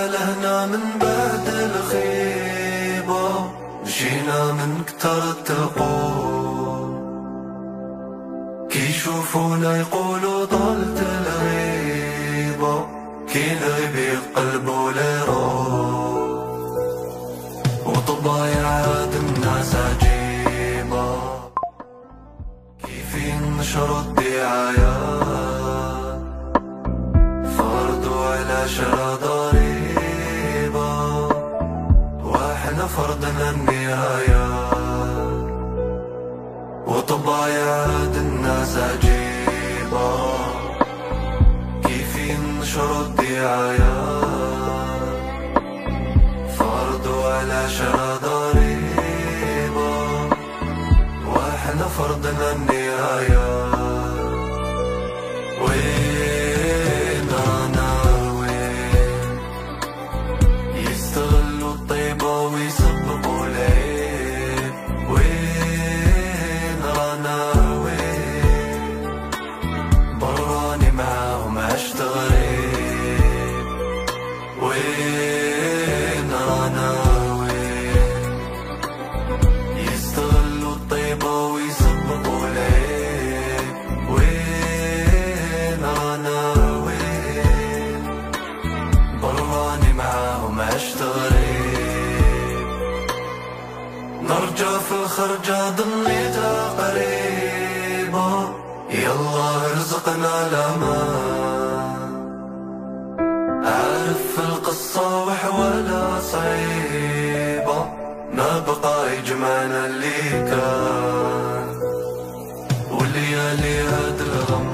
لهنا من بعد الخيبة، مشينا من كتر التقوى، كي يشوفونا يقولوا طالت الغيبة، كي نغيب قلبه ليروح، وطبايع عاد الناس عجيبة، كيف ينشروا الدعايات، فرضوا على شرى ضريبة، واحنا فرضنا النهايات، وطبايع عاد الناس عجيبة، كيف ينشروا الدعايات، فرضوا على شرى ضريبة، واحنا فرضنا النهايات. وين رانا وين يستغلوا الطيبة ويسبقوا العيب، وين رانا وين براني معاهم عشت غريب، وين رانا وين يستغلوا الطيبة ويسبقوا العيب، وين رانا وين براني معاهم عشت غريب، نرجع في الخرجة ضنيتها قريبة، يلا ارزقنا الامان، عارف القصة وحوالها صعيبة، ما بقى يجمعنا اللي كان، وليالي هاد الغم